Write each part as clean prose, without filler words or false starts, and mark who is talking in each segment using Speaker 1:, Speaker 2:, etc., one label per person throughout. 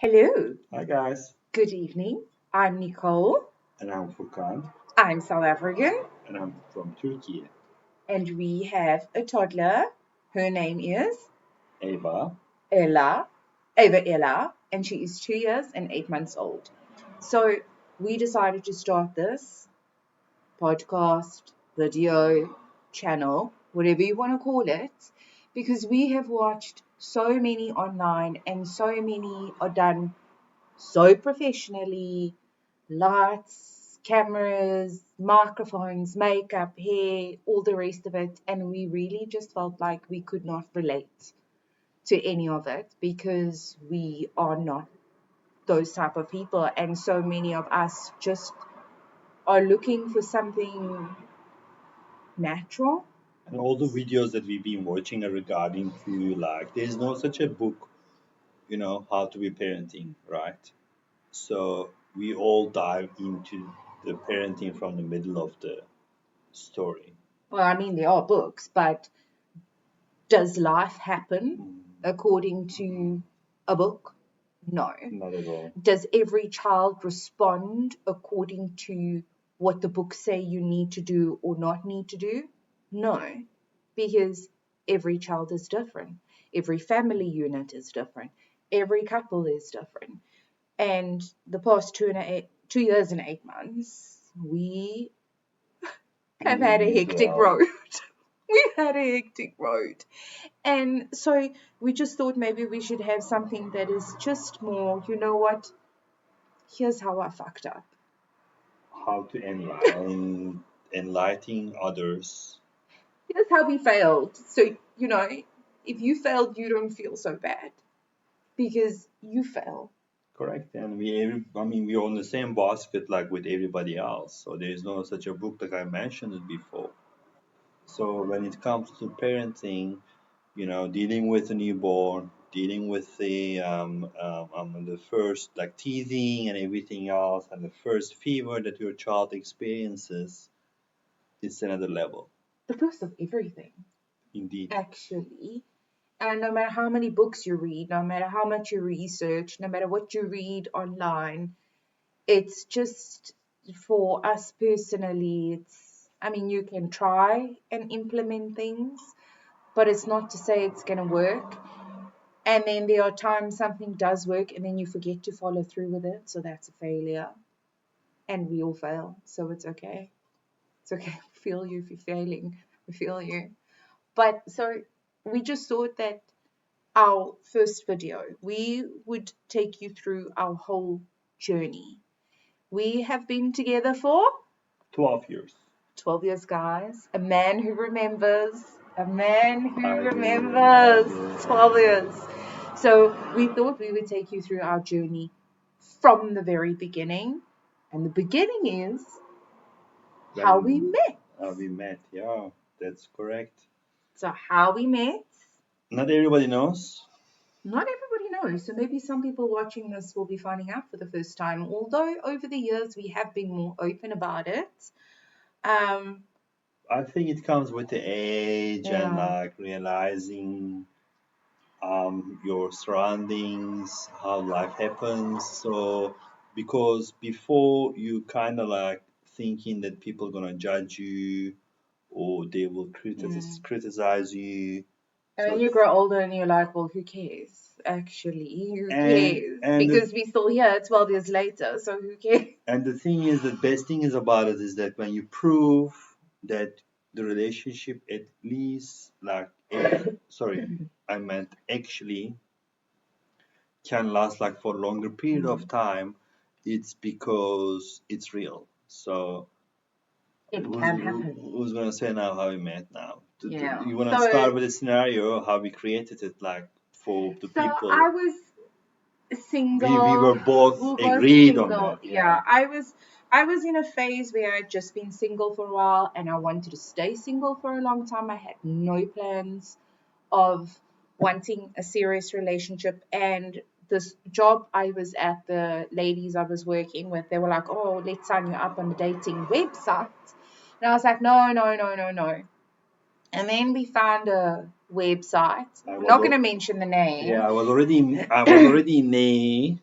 Speaker 1: Hello,
Speaker 2: Hi guys,
Speaker 1: good evening. I'm Nicole.
Speaker 2: and I'm Furkan,
Speaker 1: I'm South African,
Speaker 2: and I'm from Turkey.
Speaker 1: and we have a toddler. Her name is
Speaker 2: Ava,
Speaker 1: Ella, Ava Ela, and she is 2 years and 8 months old. So we decided to start this podcast, video, channel, whatever you want to call it, because we have watched so many online and so many are done so professionally, lights, cameras, microphones, makeup, hair, all the rest of it. And we really just felt like we could not relate to any of it because we are not those type of people. And so many of us just are looking for something natural.
Speaker 2: and all the videos that we've been watching are regarding to there's no such a book, how to be parenting, right? So we all dive into the parenting from the middle of the story.
Speaker 1: Well, I mean, there are books, but does life happen according to a book? No.
Speaker 2: Not at all.
Speaker 1: Does every child respond according to what the books say you need to do or not need to do? No, because every child is different. Every family unit is different. Every couple is different. And the past 2 years and 8 months, we have had a hectic
Speaker 2: Well,
Speaker 1: road. We've had a hectic road. And so we just thought maybe we should have something that is just more, you know what? Here's how I fucked up.
Speaker 2: how to enlighten others.
Speaker 1: Here's how we failed. So, if you failed, you don't feel so bad because you fail.
Speaker 2: Correct, and we're on the same basket like with everybody else. So there is no such a book like I mentioned it before. So when it comes to parenting, dealing with a newborn, dealing with the first like teething and everything else, and the first fever that your child experiences, it's another level,
Speaker 1: The first of everything,
Speaker 2: indeed.
Speaker 1: actually. And no matter how many books you read, no matter how much you research, no matter what you read online, it's just for us personally, I mean, you can try and implement things, but it's not to say it's going to work. And then there are times something does work and then you forget to follow through with it. So that's a failure. And we all fail. So it's okay. It's okay. I feel you if you're failing. I feel you. But so we just thought that our first video, we would take you through our whole journey. We have been together for
Speaker 2: 12 years.
Speaker 1: 12 years, guys. A man who remembers. A man who
Speaker 2: I do,
Speaker 1: remembers.
Speaker 2: I do.
Speaker 1: 12 years. So we thought we would take you through our journey from the very beginning. And the beginning is how we met.
Speaker 2: How we met, yeah, that's correct.
Speaker 1: So, how we met,
Speaker 2: Not everybody knows.
Speaker 1: not everybody knows. So, maybe some people watching this will be finding out for the first time. Although, over the years, we have been more open about it. Um,
Speaker 2: I think it comes with the age and
Speaker 1: yeah.
Speaker 2: like realizing your surroundings, how life happens. So because before you kind of like thinking that people gonna judge you or they will criticize you.
Speaker 1: And then
Speaker 2: So
Speaker 1: you grow older and you're like, well, who cares? Actually, who
Speaker 2: and
Speaker 1: cares?
Speaker 2: and the,
Speaker 1: Because we're still here 12 years later, so who cares?
Speaker 2: and the thing is, the best thing is about it is that when you prove that the relationship at least sorry, I meant actually can last like for a longer period of time, it's because it's real. So
Speaker 1: It can happen.
Speaker 2: who's gonna say now how we met now?
Speaker 1: Yeah.
Speaker 2: You wanna
Speaker 1: So,
Speaker 2: start with a scenario how we created it like for the
Speaker 1: so
Speaker 2: people.
Speaker 1: I was
Speaker 2: We
Speaker 1: single.
Speaker 2: were both
Speaker 1: We were both
Speaker 2: agreed on
Speaker 1: single.
Speaker 2: that, yeah.
Speaker 1: Yeah, I was in a phase where I'd just been single for a while and I wanted to stay single for a long time. I had no plans of wanting a serious relationship. And this job I was at, the ladies I was working with, they were like, oh, let's sign you up on the dating website. And I was like, no, no, no, no, no. And then we found a website. I'm not going to mention the name.
Speaker 2: Yeah, I was already in A,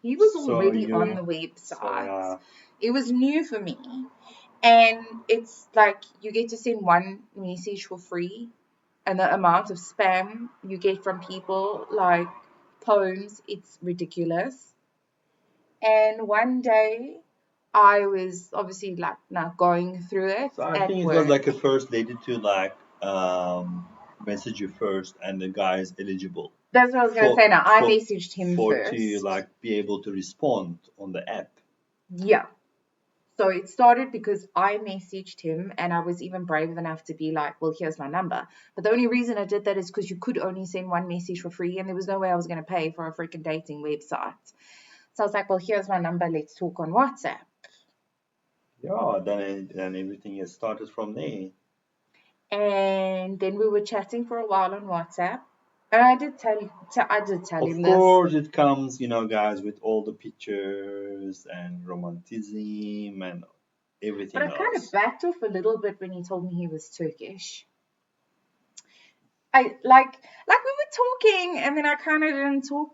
Speaker 1: He was
Speaker 2: So
Speaker 1: already on
Speaker 2: you,
Speaker 1: the
Speaker 2: so
Speaker 1: website.
Speaker 2: yeah.
Speaker 1: It was new for me. And it's like you get to send one message for free, and the amount of spam you get from people, like poems, it's ridiculous. And one day I was obviously like now going through it
Speaker 2: So I
Speaker 1: at
Speaker 2: think it was
Speaker 1: work.
Speaker 2: like a first they did to like message you first, and the guy is eligible
Speaker 1: That's what I was gonna
Speaker 2: for
Speaker 1: say now. I
Speaker 2: for
Speaker 1: messaged him
Speaker 2: for to
Speaker 1: first.
Speaker 2: like be able to respond on the app.
Speaker 1: Yeah. So it started because I messaged him and I was even brave enough to be like, well, here's my number. But the only reason I did that is because you could only send one message for free and there was no way I was going to pay for a freaking dating website. So I was like, well, here's my number. Let's talk on WhatsApp.
Speaker 2: Yeah, then everything has started from there.
Speaker 1: And then we were chatting for a while on WhatsApp. And I did tell
Speaker 2: Of
Speaker 1: him this,
Speaker 2: course, it comes, guys, with all the pictures and romanticism and
Speaker 1: but I
Speaker 2: everything
Speaker 1: kind of
Speaker 2: else.
Speaker 1: backed off a little bit when he told me he was Turkish. I like we were talking and then I kind of didn't talk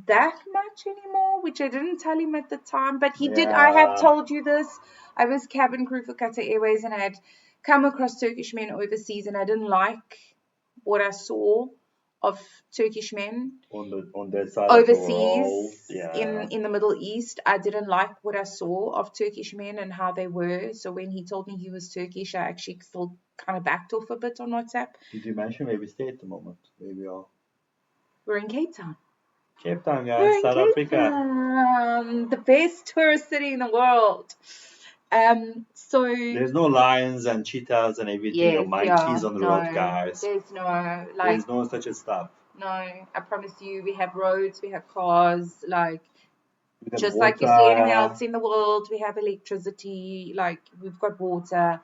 Speaker 1: that much anymore, which I didn't tell him at the time. But he did. I have
Speaker 2: Yeah,
Speaker 1: told you this. I was cabin crew for Qatar Airways and I had come across Turkish men overseas and I didn't like what I saw of Turkish men
Speaker 2: on that side of the world.
Speaker 1: overseas
Speaker 2: Yeah.
Speaker 1: in the Middle East. I didn't like what I saw of Turkish men and how they were. So when he told me he was Turkish, I actually still kind of backed off a bit on WhatsApp.
Speaker 2: Did you mention where we stay at the moment? Where we are?
Speaker 1: We're in Cape Town.
Speaker 2: Cape Town,
Speaker 1: We're
Speaker 2: guys,
Speaker 1: in
Speaker 2: South
Speaker 1: Cape
Speaker 2: Africa.
Speaker 1: Town, the best tourist city in the world. So
Speaker 2: There's no lions and cheetahs and everything or
Speaker 1: yes, yeah,
Speaker 2: monkeys on the road,
Speaker 1: no,
Speaker 2: guys.
Speaker 1: there's no like
Speaker 2: There's no such a stuff.
Speaker 1: no. I promise you, we have roads, we have cars, like
Speaker 2: We got
Speaker 1: just like you see anywhere
Speaker 2: water.
Speaker 1: else in the world. We have electricity, like we've got water.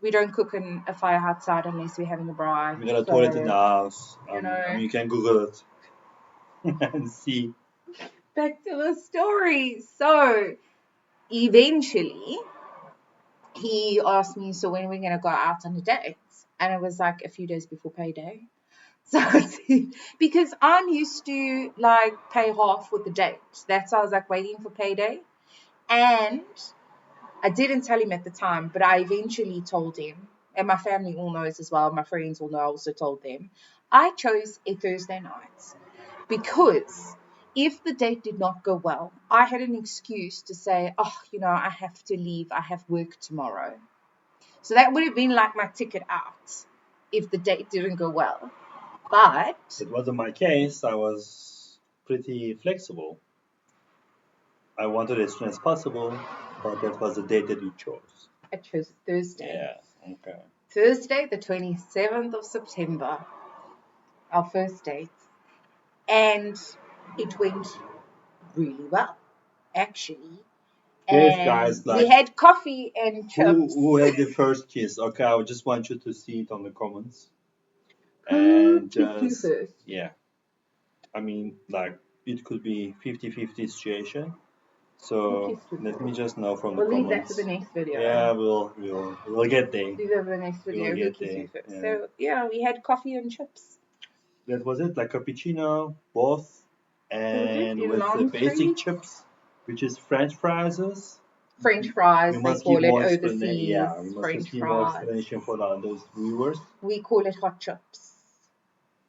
Speaker 1: We don't cook in a fire outside unless we're having a braai.
Speaker 2: We got a toilet in the
Speaker 1: So
Speaker 2: house.
Speaker 1: you know,
Speaker 2: You can Google it and see.
Speaker 1: back to the story. So eventually he asked me, so when are we going to go out on a date? And it was like a few days before payday. So because I'm used to like pay half with the date. That's why I was like waiting for payday. And I didn't tell him at the time, but I eventually told him. And my family all knows as well. My friends all know I also told them. I chose a Thursday night because if the date did not go well, I had an excuse to say, oh, I have to leave. I have work tomorrow. So that would have been like my ticket out if the date didn't go well. But
Speaker 2: It wasn't my case. I was pretty flexible. I wanted as soon as possible, but that was the date that you chose.
Speaker 1: I chose Thursday.
Speaker 2: Yeah, okay.
Speaker 1: Thursday, the 27th of September, our first date. And it went really well, actually.
Speaker 2: Yes,
Speaker 1: And
Speaker 2: guys,
Speaker 1: we
Speaker 2: like
Speaker 1: had coffee and
Speaker 2: who
Speaker 1: chips.
Speaker 2: who had the first kiss? Okay, I just want you to see it on the comments
Speaker 1: Who
Speaker 2: and
Speaker 1: kissed you
Speaker 2: just
Speaker 1: first?
Speaker 2: yeah. I mean, like it could be 50-50 situation.
Speaker 1: Who
Speaker 2: So
Speaker 1: kissed you
Speaker 2: let me
Speaker 1: first?
Speaker 2: just know from the
Speaker 1: We'll leave that for the
Speaker 2: comments.
Speaker 1: next video.
Speaker 2: Yeah, we'll get there.
Speaker 1: Leave that for the next
Speaker 2: We will
Speaker 1: video. Who
Speaker 2: get
Speaker 1: kissed
Speaker 2: there.
Speaker 1: you first?
Speaker 2: Yeah,
Speaker 1: So, yeah, we had coffee and chips.
Speaker 2: that was it. Like cappuccino, both,
Speaker 1: Ordered
Speaker 2: and
Speaker 1: in
Speaker 2: with the
Speaker 1: Long
Speaker 2: basic
Speaker 1: Street.
Speaker 2: chips, which is French fries.
Speaker 1: French
Speaker 2: We
Speaker 1: fries, they
Speaker 2: must give
Speaker 1: call it
Speaker 2: more explanation.
Speaker 1: overseas.
Speaker 2: Yeah, we must just
Speaker 1: French
Speaker 2: give more
Speaker 1: fries.
Speaker 2: explanation for those viewers.
Speaker 1: We call it hot chips.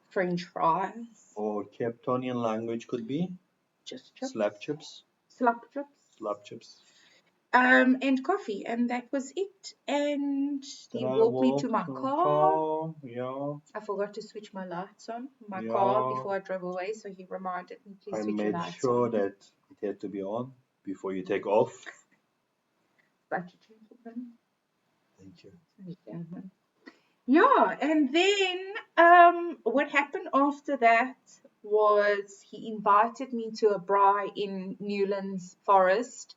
Speaker 1: French fries.
Speaker 2: Or Capetonian language could be
Speaker 1: Just chips.
Speaker 2: slap chips,
Speaker 1: Slap chips.
Speaker 2: slap chips.
Speaker 1: And coffee, and that was it. And
Speaker 2: Then
Speaker 1: he
Speaker 2: I
Speaker 1: walked me to
Speaker 2: walked
Speaker 1: my
Speaker 2: to a
Speaker 1: car.
Speaker 2: car. Yeah,
Speaker 1: I forgot to switch my lights on my car
Speaker 2: yeah.
Speaker 1: before I drove away, so he reminded me, please
Speaker 2: I
Speaker 1: switch your
Speaker 2: made
Speaker 1: lights
Speaker 2: sure
Speaker 1: on.
Speaker 2: that it had to be on before you take off.
Speaker 1: Such a gentleman.
Speaker 2: Thank you.
Speaker 1: Such a gentleman. Yeah, and then what happened after that was he invited me to a braai in Newlands Forest.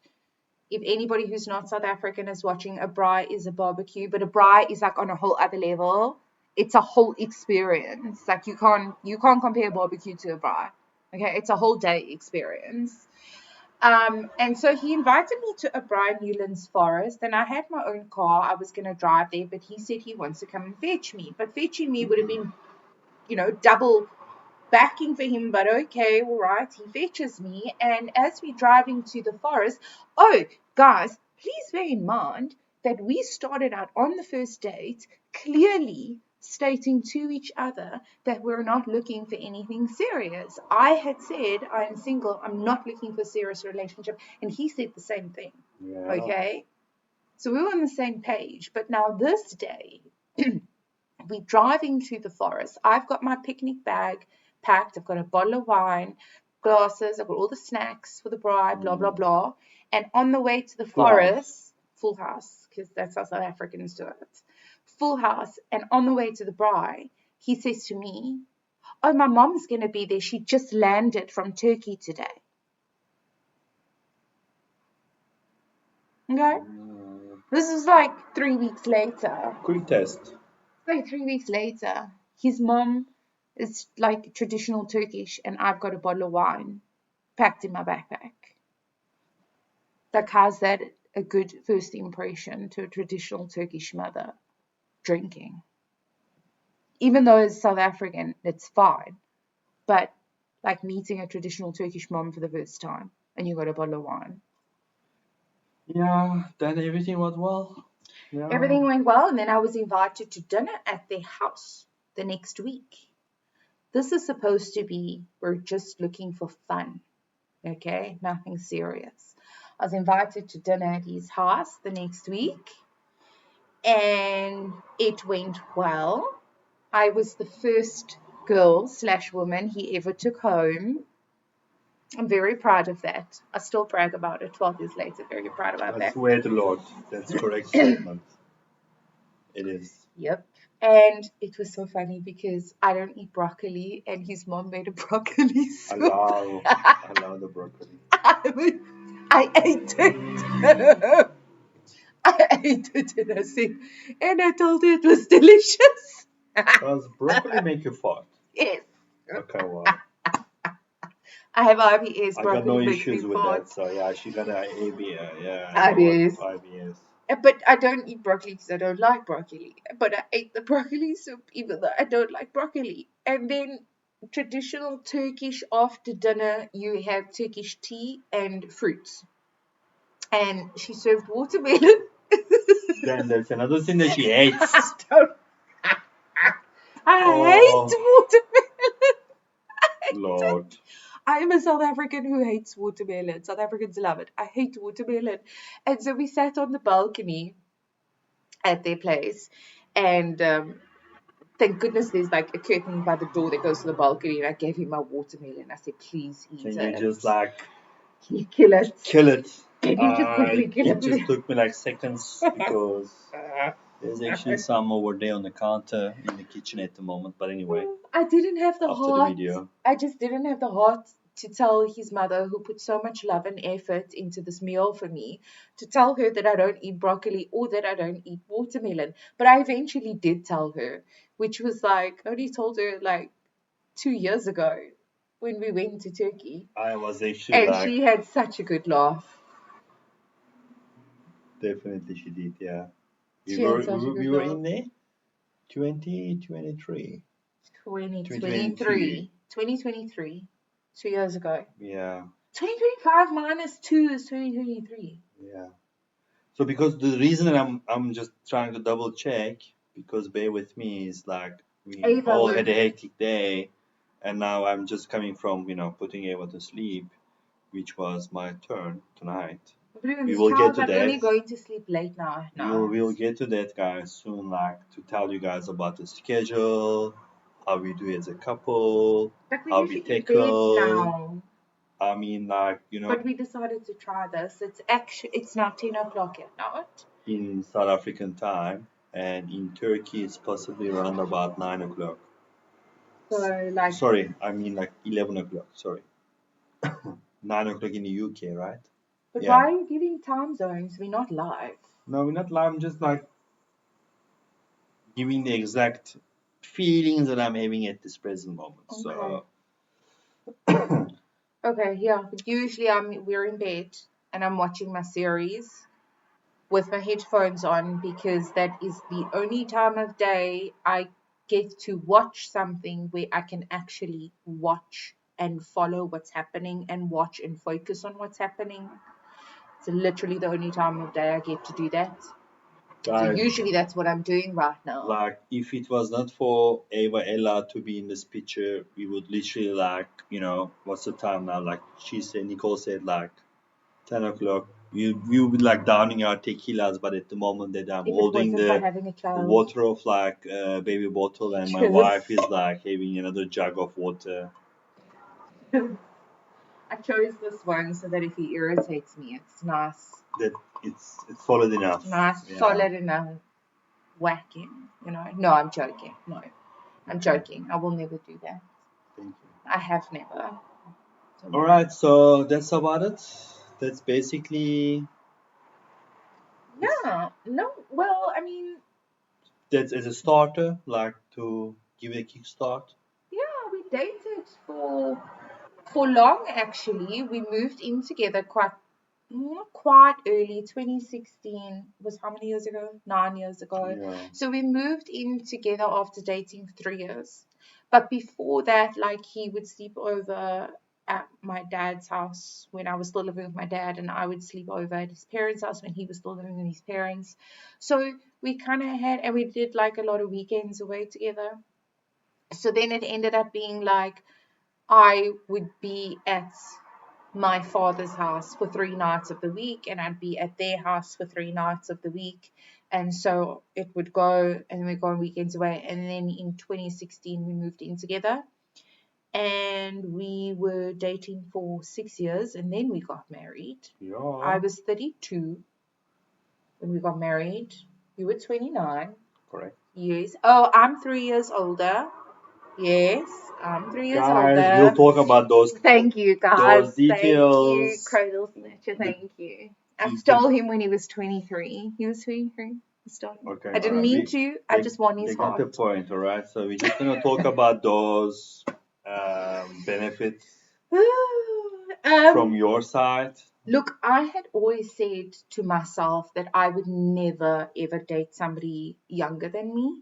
Speaker 1: If anybody who's not South African is watching, a braai is a barbecue, but a braai is like on a whole other level. It's a whole experience. Like you can't compare barbecue to a braai. Okay, it's a whole day experience. And so he invited me to a braai in Newlands Forest, and I had my own car. I was going to drive there, but he said he wants to come and fetch me. But fetching me would have been, double backing for him, but okay, all right. He fetches me, and as we're driving to the forest, oh, guys, please bear in mind that we started out on the first date clearly stating to each other that we're not looking for anything serious. I had said I'm single, I'm not looking for a serious relationship, and he said the same thing.
Speaker 2: Yeah.
Speaker 1: Okay, so we were on the same page. But now this day, we're driving through the forest. I've got my picnic bag packed. I've got a bottle of wine, glasses. I've got all the snacks for the bride, blah, blah, blah. And on the way to the
Speaker 2: Full house.
Speaker 1: forest, full house, because that's how South Africans do it. Full house. And on the way to the bride, he says to me, oh, my mom's going to be there. She just landed from Turkey today. Okay? This is like 3 weeks later.
Speaker 2: Quick test.
Speaker 1: Like 3 weeks later, his mom is like traditional Turkish, and I've got a bottle of wine packed in my backpack. Like, how's that a good first impression to a traditional Turkish mother drinking? Even though it's South African, it's fine. But like meeting a traditional Turkish mom for the first time, and you got a bottle of wine.
Speaker 2: Yeah, then everything went well. Yeah.
Speaker 1: Everything went well, and then I was invited to dinner at their house the next week. This is supposed to be, we're just looking for fun, okay? Nothing serious. I was invited to dinner at his house the next week, and it went well. I was the first girl/woman he ever took home. I'm very proud of that. I still brag about it 12 years later. Very proud about
Speaker 2: I
Speaker 1: that.
Speaker 2: swear to Lord, that's correct statement. It is.
Speaker 1: Yep. And it was so funny because I don't eat broccoli, and his mom made a broccoli soup.
Speaker 2: Allow the broccoli.
Speaker 1: I ate it. I ate it in a sip, and I told her it was delicious.
Speaker 2: Does broccoli make you fart?
Speaker 1: Yes.
Speaker 2: Okay, well.
Speaker 1: I have IBS.
Speaker 2: I got no
Speaker 1: Broccoli makes me
Speaker 2: issues with
Speaker 1: fart.
Speaker 2: that, so yeah, she got an ABS. Yeah, I know
Speaker 1: IBS.
Speaker 2: what IBS.
Speaker 1: But I don't eat broccoli because I don't like broccoli. But I ate the broccoli soup even though I don't like broccoli. And then traditional Turkish after dinner, you have Turkish tea and fruits. And she served watermelon.
Speaker 2: Then there's another thing that she hates.
Speaker 1: I hate watermelon.
Speaker 2: Lord.
Speaker 1: I am a South African who hates watermelon. South Africans love it. I hate watermelon. And so we sat on the balcony at their place, and thank goodness there's like a curtain by the door that goes to the balcony, and I gave him my watermelon. I said, please eat
Speaker 2: Can
Speaker 1: it.
Speaker 2: you just like
Speaker 1: Can you kill it?
Speaker 2: kill it?
Speaker 1: Can you just quickly kill
Speaker 2: It
Speaker 1: it?
Speaker 2: just took me like seconds because there's actually some over there on the counter in the kitchen at the moment. But anyway,
Speaker 1: I didn't have the
Speaker 2: after the
Speaker 1: heart.
Speaker 2: video.
Speaker 1: I just didn't have the heart to tell his mother, who put so much love and effort into this meal for me, to tell her that I don't eat broccoli or that I don't eat watermelon. But I eventually did tell her, which was like, I only told her like 2 years ago when we went to Turkey.
Speaker 2: I was actually
Speaker 1: And
Speaker 2: like,
Speaker 1: she had such a good laugh.
Speaker 2: definitely she did, yeah.
Speaker 1: She had such a good
Speaker 2: We were
Speaker 1: laugh.
Speaker 2: in there 2023.
Speaker 1: 2023. 2023. 2 years ago.
Speaker 2: Yeah.
Speaker 1: 2025 minus 2 is 2023.
Speaker 2: Yeah. So because the reason that I'm just trying to double check, because bear with me, is like we
Speaker 1: Ava
Speaker 2: all
Speaker 1: was-
Speaker 2: had a hectic day, and now I'm just coming from putting Ava to sleep, which was my turn tonight. We will get to
Speaker 1: I'm
Speaker 2: that.
Speaker 1: only going to sleep late now.
Speaker 2: We'll get to that, guys, soon. Like to tell you guys about the schedule, how we do as a couple,
Speaker 1: But we
Speaker 2: how
Speaker 1: usually
Speaker 2: we
Speaker 1: in bed
Speaker 2: tackle.
Speaker 1: now.
Speaker 2: I mean, like
Speaker 1: But we decided to try this. It's not 10 o'clock yet, not?
Speaker 2: in South African time, and in Turkey it's possibly around about 9 o'clock.
Speaker 1: So like,
Speaker 2: Sorry, I mean like 11 o'clock. Sorry, 9 o'clock in the UK, right?
Speaker 1: but
Speaker 2: Yeah.
Speaker 1: why are you giving time zones? We're not live.
Speaker 2: No, we're not live. I'm just like giving the exact feelings that I'm having at this present moment. So
Speaker 1: Okay, yeah. But usually we're in bed and I'm watching my series with my headphones on because that is the only time of day I get to watch something where I can actually watch and follow what's happening and watch and focus on what's happening. It's literally the only time of day I get to do that. So
Speaker 2: Guys,
Speaker 1: usually that's what I'm doing right now.
Speaker 2: like if it was not for Ava Ella to be in this picture, we would literally like, what's the time now? Like she said, Nicole said like 10 o'clock. We would be like downing our tequilas, but at the moment that I'm
Speaker 1: If it
Speaker 2: holding
Speaker 1: wasn't for
Speaker 2: the
Speaker 1: having a child.
Speaker 2: water of like a baby bottle, and my
Speaker 1: Cheers.
Speaker 2: wife is like having another jug of water.
Speaker 1: I chose this one so that if he irritates me, it's nice,
Speaker 2: That it's solid enough.
Speaker 1: nice,
Speaker 2: Yeah.
Speaker 1: solid enough whacking. No, I'm joking. No, I'm
Speaker 2: Okay.
Speaker 1: joking. I will never do that.
Speaker 2: Thank you.
Speaker 1: I have never. So
Speaker 2: All
Speaker 1: no.
Speaker 2: right, so that's about it. That's basically it's
Speaker 1: Yeah, no, well, I mean,
Speaker 2: that's as a starter, like to give it a kickstart.
Speaker 1: yeah, we dated for long actually. We moved in together quite early. 2016 was how many years ago? 9 years ago.
Speaker 2: Yeah.
Speaker 1: So we moved in together after dating for 3 years. But before that, like he would sleep over at my dad's house when I was still living with my dad, and I would sleep over at his parents' house when he was still living with his parents. So we kind of had, and we did like a lot of weekends away together. So then it ended up being like I would be at my father's house for 3 nights of the week, and I'd be at their house for 3 nights of the week. And so it would go, and we'd go on weekends away. And then in 2016, we moved in together, and we were dating for 6 years, and then we got married. I
Speaker 2: Yeah.
Speaker 1: was 32 when we got married. You were 29.
Speaker 2: Correct.
Speaker 1: Yes. Oh, I'm 3 years older. Yes, I'm 3 years
Speaker 2: Guys, we'll
Speaker 1: older.
Speaker 2: talk about
Speaker 1: Thank you, guys.
Speaker 2: those
Speaker 1: Thank you,
Speaker 2: details.
Speaker 1: Cradle Snatcher.
Speaker 2: The,
Speaker 1: Thank you. I
Speaker 2: the
Speaker 1: stole him when he was 23. He was 23. I stole him.
Speaker 2: okay,
Speaker 1: I
Speaker 2: all
Speaker 1: didn't
Speaker 2: right.
Speaker 1: mean to. I
Speaker 2: They
Speaker 1: just won
Speaker 2: they
Speaker 1: his
Speaker 2: got the
Speaker 1: heart.
Speaker 2: point, all right. So we're just gonna talk about those benefits from
Speaker 1: um,
Speaker 2: your side.
Speaker 1: Look, I had always said to myself that I would never ever date somebody younger than me,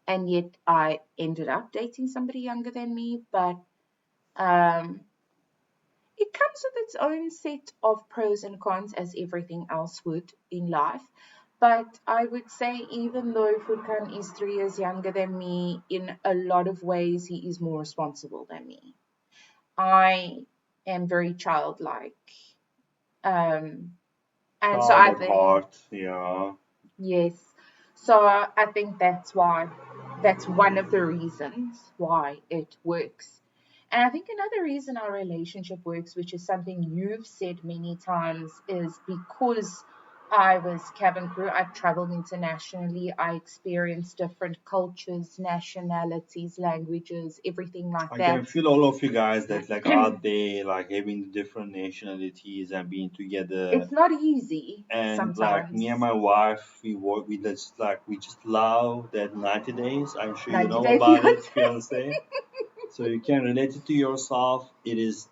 Speaker 1: and yet I ended up dating somebody younger than me. But um, it comes with its own set of pros and cons, as everything else would in life. But I would say, even though Furkan is 3 years younger than me, in a lot of ways, he is more responsible than me. I am very childlike. Um, and so
Speaker 2: Child
Speaker 1: I
Speaker 2: at
Speaker 1: think,
Speaker 2: heart, yeah.
Speaker 1: yes. So I think that's one of the reasons why it works. And I think another reason our relationship works, which is something you've said many times, is because I was cabin crew. I traveled internationally. I experienced different cultures, nationalities, languages, everything like
Speaker 2: I can
Speaker 1: that.
Speaker 2: feel all of you guys that like out there, like having the different nationalities and being together.
Speaker 1: It's not easy
Speaker 2: And like me and
Speaker 1: sometimes.
Speaker 2: my wife, we just love that 90 days. I'm sure you
Speaker 1: 90
Speaker 2: know
Speaker 1: Day
Speaker 2: about it,
Speaker 1: Fiance.
Speaker 2: fiance. So you can relate it to yourself. It is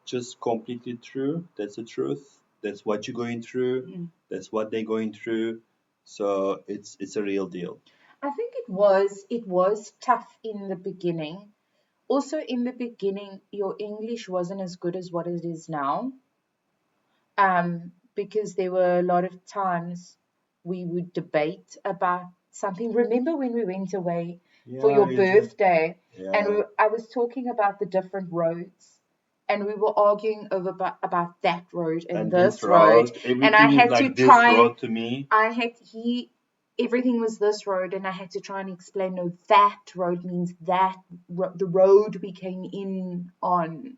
Speaker 2: just completely true. That's the truth. That's what you're going through. That's what they're going through. So it's a real deal.
Speaker 1: I think it was tough in the beginning. Also, in the beginning, your English wasn't as good as what it is now. Because there were a lot of times we would debate about something. Remember when we went away for
Speaker 2: Yeah,
Speaker 1: your
Speaker 2: you just
Speaker 1: birthday, and
Speaker 2: yeah.
Speaker 1: I was talking about the different roads, and we were arguing about that road and
Speaker 2: And this
Speaker 1: this road,
Speaker 2: road,
Speaker 1: and I
Speaker 2: everything is
Speaker 1: had to
Speaker 2: like this
Speaker 1: try and
Speaker 2: road to me.
Speaker 1: I had he everything was this road, and I had to try and explain, no, that road means the road we came in on.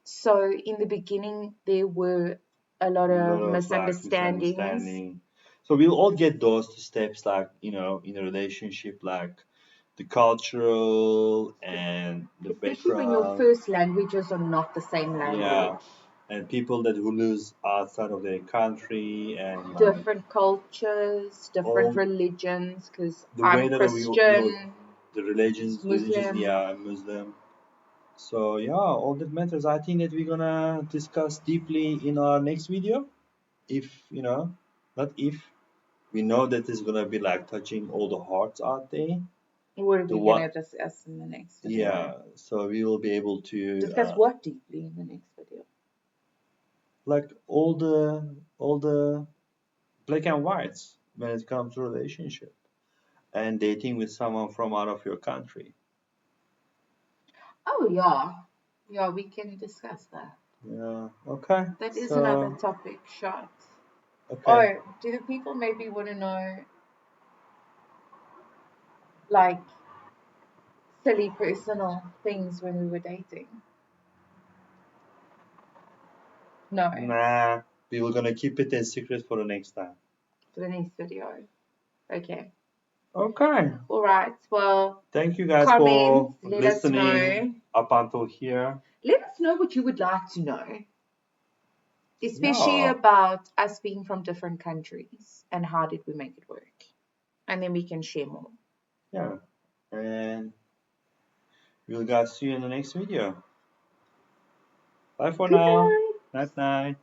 Speaker 1: So in the beginning, there were a lot
Speaker 2: A lot
Speaker 1: of
Speaker 2: of like
Speaker 1: misunderstandings,
Speaker 2: misunderstanding. So we'll all get those steps like, in a relationship, like the cultural and the
Speaker 1: especially when your
Speaker 2: background.
Speaker 1: first languages are not the same
Speaker 2: Yeah.
Speaker 1: language.
Speaker 2: And people that who lives outside of their country and like
Speaker 1: Different cultures, different
Speaker 2: all
Speaker 1: religions, because
Speaker 2: the way
Speaker 1: I'm
Speaker 2: that
Speaker 1: Christian,
Speaker 2: the
Speaker 1: he's
Speaker 2: religions,
Speaker 1: Muslim.
Speaker 2: yeah, Muslim. So yeah, all that matters. I think that we're gonna discuss deeply in our next video. If not if we know that it's gonna be like touching all the hearts out there.
Speaker 1: What are
Speaker 2: The
Speaker 1: we gonna
Speaker 2: what?
Speaker 1: discuss in the next video?
Speaker 2: Yeah. So we will be able to
Speaker 1: Discuss what deeply in the next video?
Speaker 2: like all the black and whites when it comes to relationship and dating with someone from out of your country.
Speaker 1: Oh yeah, yeah, we can discuss that.
Speaker 2: Yeah. Okay.
Speaker 1: That is another
Speaker 2: So
Speaker 1: topic. Shot.
Speaker 2: okay.
Speaker 1: Or do the people maybe want to know like silly personal things when we were dating? No,
Speaker 2: Nah. We were gonna keep it a secret for the next time.
Speaker 1: for the next video. Okay.
Speaker 2: Okay.
Speaker 1: All right. Well,
Speaker 2: Thank you guys
Speaker 1: comments.
Speaker 2: for
Speaker 1: Let us
Speaker 2: listening
Speaker 1: know.
Speaker 2: up until here.
Speaker 1: Let us know what you would like to know, especially
Speaker 2: Yeah.
Speaker 1: about us being from different countries and how did we make it work, and then we can share more.
Speaker 2: Yeah. And we'll guys see you in the next video. Bye for
Speaker 1: Good
Speaker 2: now.
Speaker 1: night.
Speaker 2: Night night.